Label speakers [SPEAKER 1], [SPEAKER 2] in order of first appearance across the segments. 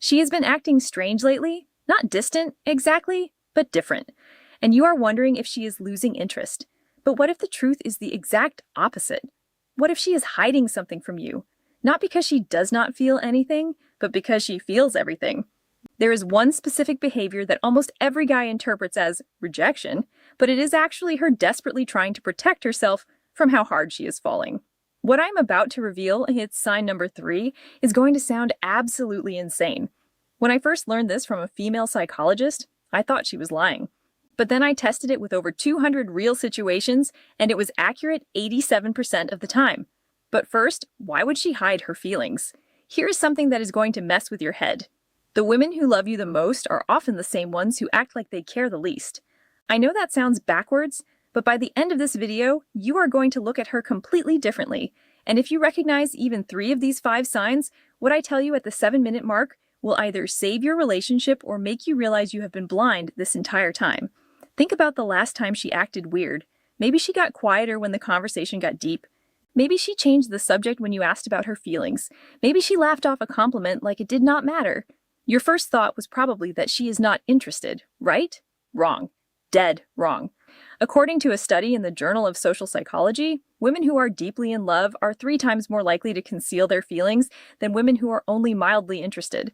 [SPEAKER 1] She has been acting strange lately, not distant exactly, but different. And you are wondering if she is losing interest. But what if the truth is the exact opposite? What if she is hiding something from you? Not because she does not feel anything, but because she feels everything. There is one specific behavior that almost every guy interprets as rejection, but it is actually her desperately trying to protect herself from how hard she is falling. What I'm about to reveal, it's sign number 3, is going to sound absolutely insane. When I first learned this from a female psychologist, I thought she was lying. But then I tested it with over 200 real situations, and it was accurate 87% of the time. But first, why would she hide her feelings? Here is something that is going to mess with your head. The women who love you the most are often the same ones who act like they care the least. I know that sounds backwards, but by the end of this video, you are going to look at her completely differently. And if you recognize even 3 of these 5 signs, what I tell you at the 7-minute mark will either save your relationship or make you realize you have been blind this entire time. Think about the last time she acted weird. Maybe she got quieter when the conversation got deep. Maybe she changed the subject when you asked about her feelings. Maybe she laughed off a compliment like it did not matter. Your first thought was probably that she is not interested, right? Wrong. Dead wrong. According to a study in the Journal of Social Psychology, women who are deeply in love are 3 times more likely to conceal their feelings than women who are only mildly interested.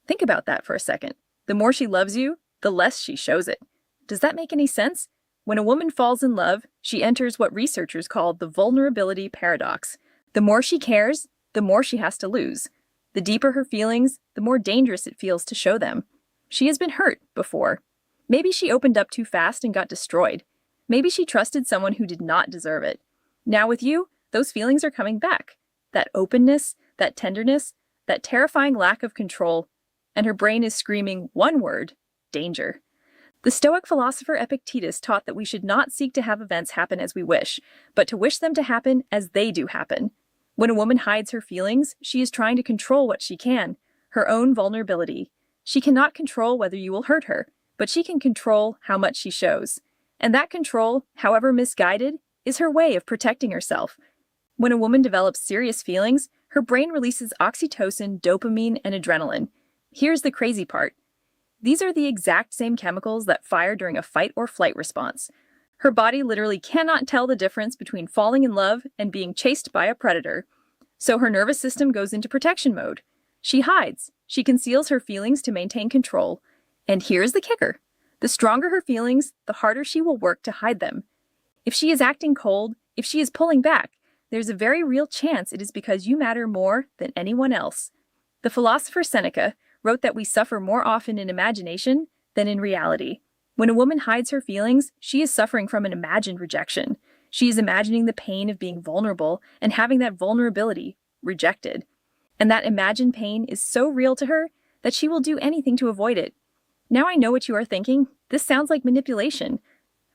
[SPEAKER 1] Think about that for a second. The more she loves you, the less she shows it. Does that make any sense? When a woman falls in love, she enters what researchers call the vulnerability paradox. The more she cares, the more she has to lose. The deeper her feelings, the more dangerous it feels to show them. She has been hurt before. Maybe she opened up too fast and got destroyed. Maybe she trusted someone who did not deserve it. Now with you, those feelings are coming back. That openness, that tenderness, that terrifying lack of control. And her brain is screaming one word: danger. The Stoic philosopher Epictetus taught that we should not seek to have events happen as we wish, but to wish them to happen as they do happen. When a woman hides her feelings, she is trying to control what she can, her own vulnerability. She cannot control whether you will hurt her, but she can control how much she shows. And that control, however misguided, is her way of protecting herself. When a woman develops serious feelings, her brain releases oxytocin, dopamine, and adrenaline. Here's the crazy part. These are the exact same chemicals that fire during a fight or flight response. Her body literally cannot tell the difference between falling in love and being chased by a predator. So her nervous system goes into protection mode. She hides. She conceals her feelings to maintain control. And here's the kicker. The stronger her feelings, the harder she will work to hide them. If she is acting cold, if she is pulling back, there's a very real chance it is because you matter more than anyone else. The philosopher Seneca wrote that we suffer more often in imagination than in reality. When a woman hides her feelings, she is suffering from an imagined rejection. She is imagining the pain of being vulnerable and having that vulnerability rejected. And that imagined pain is so real to her that she will do anything to avoid it. Now I know what you are thinking. This sounds like manipulation.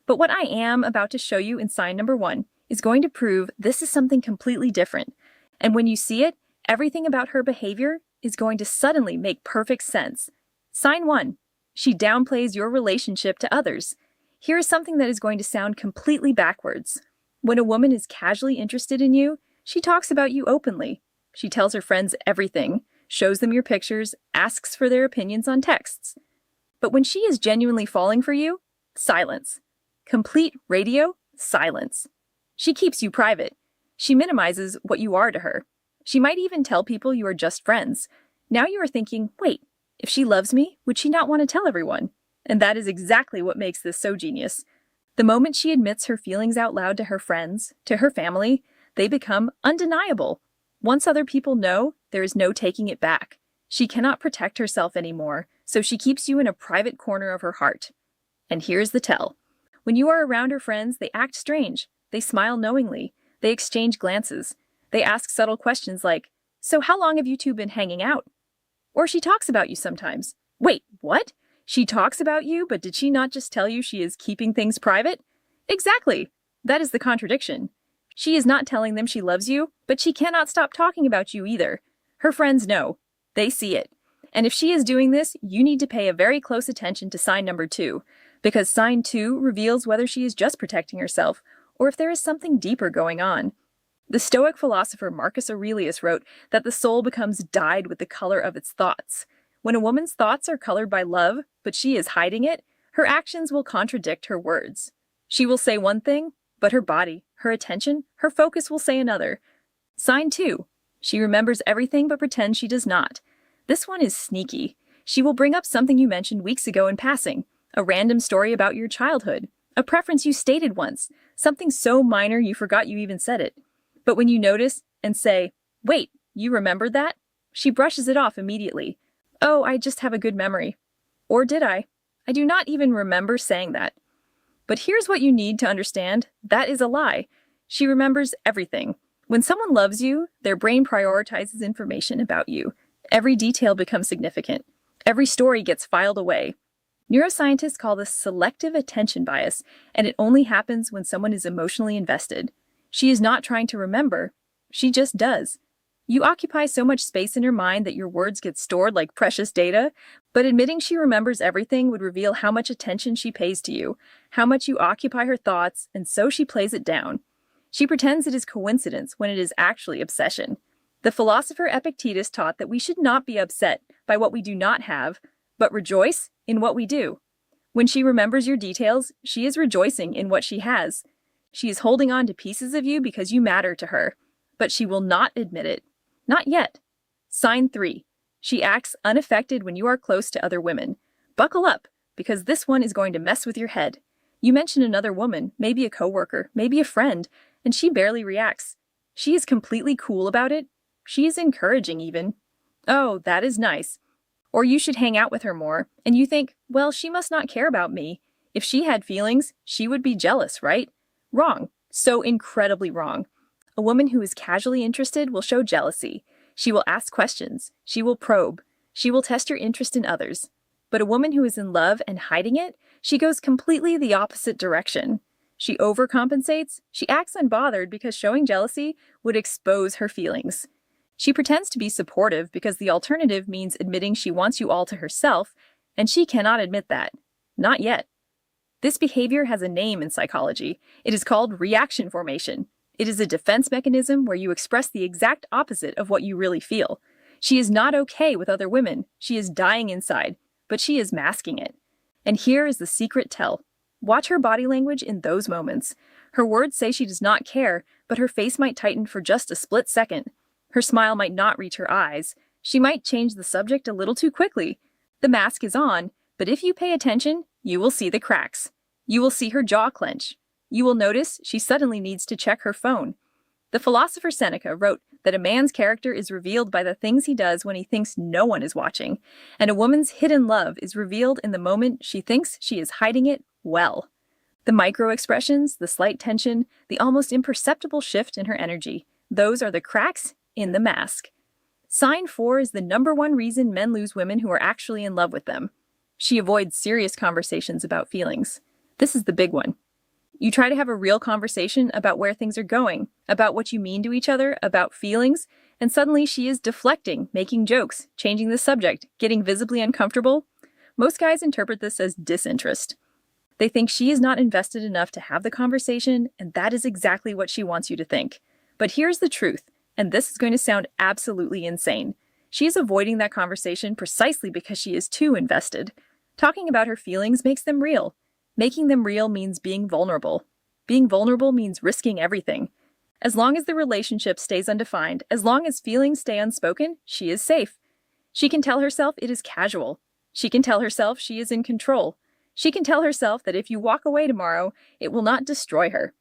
[SPEAKER 1] But what I am about to show you in sign number 1 is going to prove this is something completely different. And when you see it, everything about her behavior is going to suddenly make perfect sense. Sign 1. She downplays your relationship to others. Here is something that is going to sound completely backwards. When a woman is casually interested in you, she talks about you openly. She tells her friends everything, shows them your pictures, asks for their opinions on texts. But when she is genuinely falling for you, silence. Complete radio silence. She keeps you private. She minimizes what you are to her. She might even tell people you are just friends. Now you are thinking, wait, if she loves me, would she not want to tell everyone? And that is exactly what makes this so genius. The moment she admits her feelings out loud to her friends, to her family, they become undeniable. Once other people know, there is no taking it back. She cannot protect herself anymore, so she keeps you in a private corner of her heart. And here's the tell. When you are around her friends, they act strange. They smile knowingly. They exchange glances. They ask subtle questions like, "So how long have you two been hanging out?" Or she talks about you sometimes. Wait, what? She talks about you, but did she not just tell you she is keeping things private? Exactly. That is the contradiction. She is not telling them she loves you, but she cannot stop talking about you either. Her friends know. They see it. And if she is doing this, you need to pay a very close attention to sign number 2, because sign 2 reveals whether she is just protecting herself or if there is something deeper going on. The Stoic philosopher Marcus Aurelius wrote that the soul becomes dyed with the color of its thoughts. When a woman's thoughts are colored by love, but she is hiding it, her actions will contradict her words. She will say one thing, but her body, her attention, her focus will say another. Sign 2. She remembers everything but pretends she does not. This one is sneaky. She will bring up something you mentioned weeks ago in passing, a random story about your childhood, a preference you stated once, something so minor you forgot you even said it. But when you notice and say, "Wait, you remembered that?" she brushes it off immediately. "Oh, I just have a good memory." Or did I? I do not even remember saying that. But here's what you need to understand. That is a lie. She remembers everything. When someone loves you, their brain prioritizes information about you. Every detail becomes significant. Every story gets filed away. Neuroscientists call this selective attention bias, and it only happens when someone is emotionally invested. She is not trying to remember. She just does. You occupy so much space in her mind that your words get stored like precious data, but admitting she remembers everything would reveal how much attention she pays to you, how much you occupy her thoughts, and so she plays it down. She pretends it is coincidence when it is actually obsession. The philosopher Epictetus taught that we should not be upset by what we do not have, but rejoice in what we do. When she remembers your details, she is rejoicing in what she has. She is holding on to pieces of you because you matter to her, but she will not admit it. Not yet. Sign 3. She acts unaffected when you are close to other women. Buckle up, because this one is going to mess with your head. You mention another woman, maybe a coworker, maybe a friend, and she barely reacts. She is completely cool about it. She is encouraging even. "Oh, that is nice." Or you should hang out with her more, and you think, "Well, she must not care about me. If she had feelings, she would be jealous, right?" Wrong. So incredibly wrong. A woman who is casually interested will show jealousy. She will ask questions. She will probe. She will test your interest in others. But a woman who is in love and hiding it, she goes completely the opposite direction. She overcompensates. She acts unbothered because showing jealousy would expose her feelings. She pretends to be supportive because the alternative means admitting she wants you all to herself, and she cannot admit that. Not yet. This behavior has a name in psychology. It is called reaction formation. It is a defense mechanism where you express the exact opposite of what you really feel. She is not okay with other women. She is dying inside, but she is masking it. And here is the secret tell. Watch her body language in those moments. Her words say she does not care, but her face might tighten for just a split second. Her smile might not reach her eyes. She might change the subject a little too quickly. The mask is on, but if you pay attention, you will see the cracks. You will see her jaw clench. You will notice she suddenly needs to check her phone. The philosopher Seneca wrote that a man's character is revealed by the things he does when he thinks no one is watching, and a woman's hidden love is revealed in the moment she thinks she is hiding it well. The micro-expressions, the slight tension, the almost imperceptible shift in her energy, those are the cracks in the mask. Sign 4 is the #1 reason men lose women who are actually in love with them. She avoids serious conversations about feelings. This is the big one. You try to have a real conversation about where things are going, about what you mean to each other, about feelings, and suddenly she is deflecting, making jokes, changing the subject, getting visibly uncomfortable. Most guys interpret this as disinterest. They think she is not invested enough to have the conversation, and that is exactly what she wants you to think. But here's the truth, and this is going to sound absolutely insane. She is avoiding that conversation precisely because she is too invested. Talking about her feelings makes them real. Making them real means being vulnerable. Being vulnerable means risking everything. As long as the relationship stays undefined, as long as feelings stay unspoken, she is safe. She can tell herself it is casual. She can tell herself she is in control. She can tell herself that if you walk away tomorrow, it will not destroy her.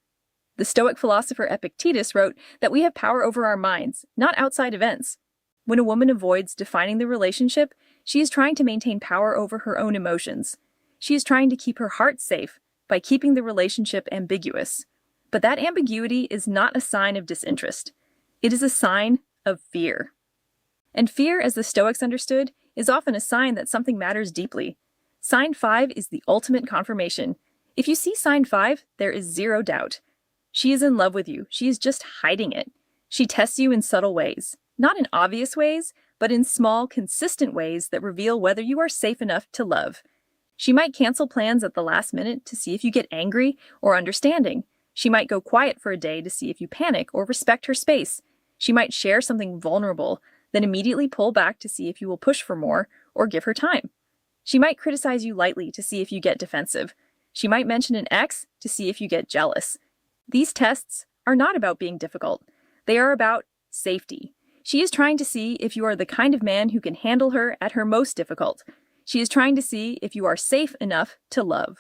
[SPEAKER 1] The Stoic philosopher Epictetus wrote that we have power over our minds, not outside events. When a woman avoids defining the relationship, she is trying to maintain power over her own emotions. She is trying to keep her heart safe by keeping the relationship ambiguous. But that ambiguity is not a sign of disinterest. It is a sign of fear. And fear, as the Stoics understood, is often a sign that something matters deeply. Sign 5 is the ultimate confirmation. If you see sign 5, there is zero doubt. She is in love with you. She is just hiding it. She tests you in subtle ways. Not in obvious ways, but in small, consistent ways that reveal whether you are safe enough to love. She might cancel plans at the last minute to see if you get angry or understanding. She might go quiet for a day to see if you panic or respect her space. She might share something vulnerable, then immediately pull back to see if you will push for more or give her time. She might criticize you lightly to see if you get defensive. She might mention an ex to see if you get jealous. These tests are not about being difficult. They are about safety. She is trying to see if you are the kind of man who can handle her at her most difficult. She is trying to see if you are safe enough to love.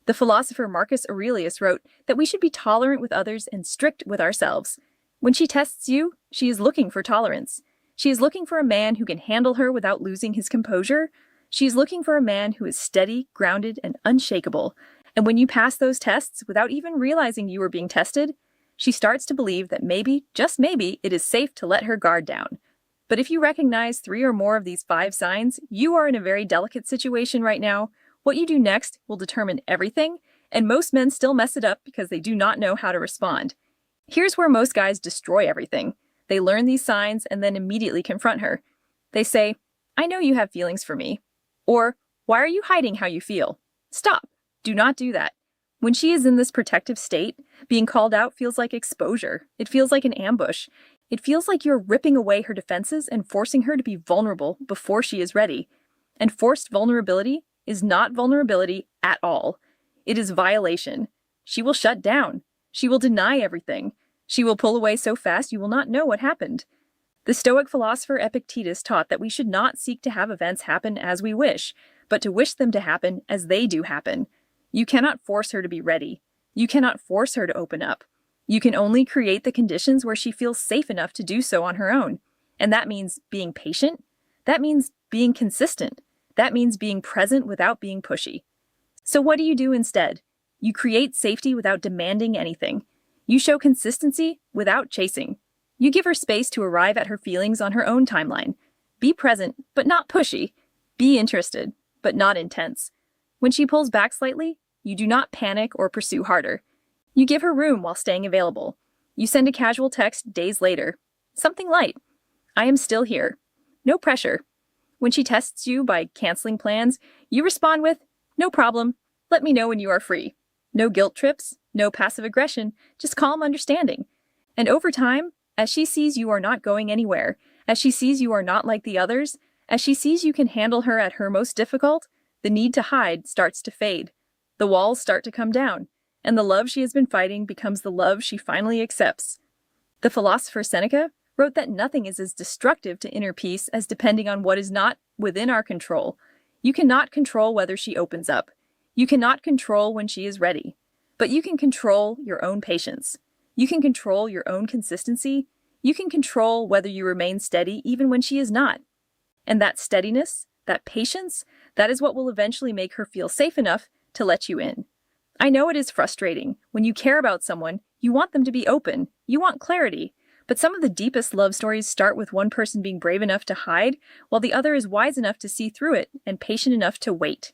[SPEAKER 1] The philosopher Marcus Aurelius wrote that we should be tolerant with others and strict with ourselves. When she tests you, she is looking for tolerance. She is looking for a man who can handle her without losing his composure. She is looking for a man who is steady, grounded, and unshakable. And when you pass those tests without even realizing you were being tested, she starts to believe that maybe, just maybe, it is safe to let her guard down. But if you recognize 3 or more of these 5 signs, you are in a very delicate situation right now. What you do next will determine everything, and most men still mess it up because they do not know how to respond. Here's where most guys destroy everything. They learn these signs and then immediately confront her. They say, "I know you have feelings for me." Or, "Why are you hiding how you feel?" Stop. Do not do that. When she is in this protective state, being called out feels like exposure. It feels like an ambush. It feels like you're ripping away her defenses and forcing her to be vulnerable before she is ready. And forced vulnerability is not vulnerability at all. It is violation. She will shut down. She will deny everything. She will pull away so fast you will not know what happened. The Stoic philosopher Epictetus taught that we should not seek to have events happen as we wish, but to wish them to happen as they do happen. You cannot force her to be ready. You cannot force her to open up. You can only create the conditions where she feels safe enough to do so on her own. And that means being patient. That means being consistent. That means being present without being pushy. So what do you do instead? You create safety without demanding anything. You show consistency without chasing. You give her space to arrive at her feelings on her own timeline. Be present, but not pushy. Be interested, but not intense. When she pulls back slightly, you do not panic or pursue harder. You give her room while staying available. You send a casual text days later. Something light. "I am still here." No pressure. When she tests you by canceling plans, you respond with, "No problem. Let me know when you are free." No guilt trips, no passive aggression, just calm understanding. And over time, as she sees you are not going anywhere, as she sees you are not like the others, as she sees you can handle her at her most difficult, the need to hide starts to fade. The walls start to come down, and the love she has been fighting becomes the love she finally accepts. The philosopher Seneca wrote that nothing is as destructive to inner peace as depending on what is not within our control. You cannot control whether she opens up. You cannot control when she is ready. But you can control your own patience. You can control your own consistency. You can control whether you remain steady even when she is not. And that steadiness, that patience, that is what will eventually make her feel safe enough to let you in. I know it is frustrating. When you care about someone, you want them to be open. You want clarity. But some of the deepest love stories start with one person being brave enough to hide, while the other is wise enough to see through it and patient enough to wait.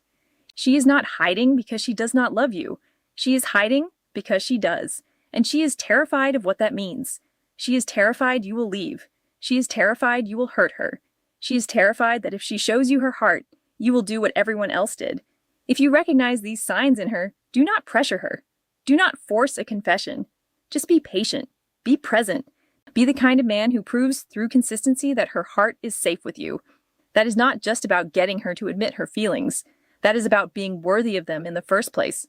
[SPEAKER 1] She is not hiding because she does not love you. She is hiding because she does. And she is terrified of what that means. She is terrified you will leave. She is terrified you will hurt her. She is terrified that if she shows you her heart, you will do what everyone else did. If you recognize these signs in her, do not pressure her. Do not force a confession. Just be patient. Be present. Be the kind of man who proves through consistency that her heart is safe with you. That is not just about getting her to admit her feelings. That is about being worthy of them in the first place.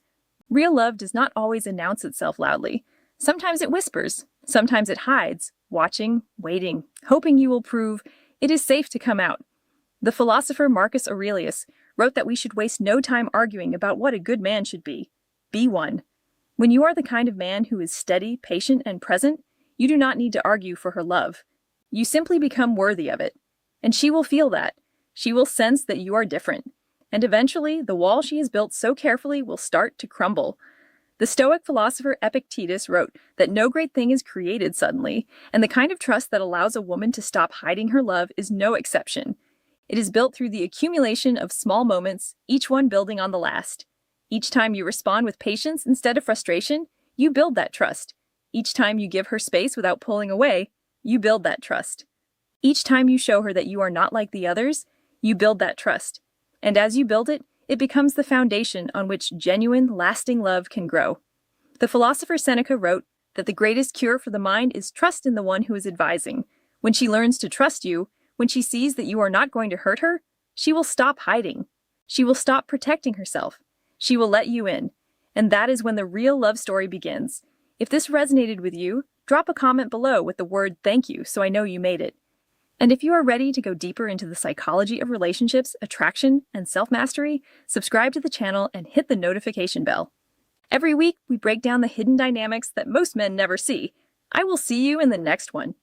[SPEAKER 1] Real love does not always announce itself loudly. Sometimes it whispers. Sometimes it hides, watching, waiting, hoping you will prove it is safe to come out. The philosopher Marcus Aurelius wrote that we should waste no time arguing about what a good man should be. Be one. When you are the kind of man who is steady, patient, and present, you do not need to argue for her love. You simply become worthy of it. And she will feel that. She will sense that you are different. And eventually, the wall she has built so carefully will start to crumble. The Stoic philosopher Epictetus wrote that no great thing is created suddenly, and the kind of trust that allows a woman to stop hiding her love is no exception. It is built through the accumulation of small moments, each one building on the last. Each time you respond with patience instead of frustration, you build that trust. Each time you give her space without pulling away, you build that trust. Each time you show her that you are not like the others, you build that trust. And as you build it, it becomes the foundation on which genuine, lasting love can grow. The philosopher Seneca wrote that the greatest cure for the mind is trust in the one who is advising. When she learns to trust you, when she sees that you are not going to hurt her, She will stop hiding. She will stop protecting herself. She will let you in. And that is when the real love story begins. If this resonated with you, drop a comment below with the word "thank you" so I know you made it. And if you are ready to go deeper into the psychology of relationships, attraction, and self-mastery, subscribe to the channel and hit the notification bell. Every week, we break down the hidden dynamics that most men never see. I will see you in the next one.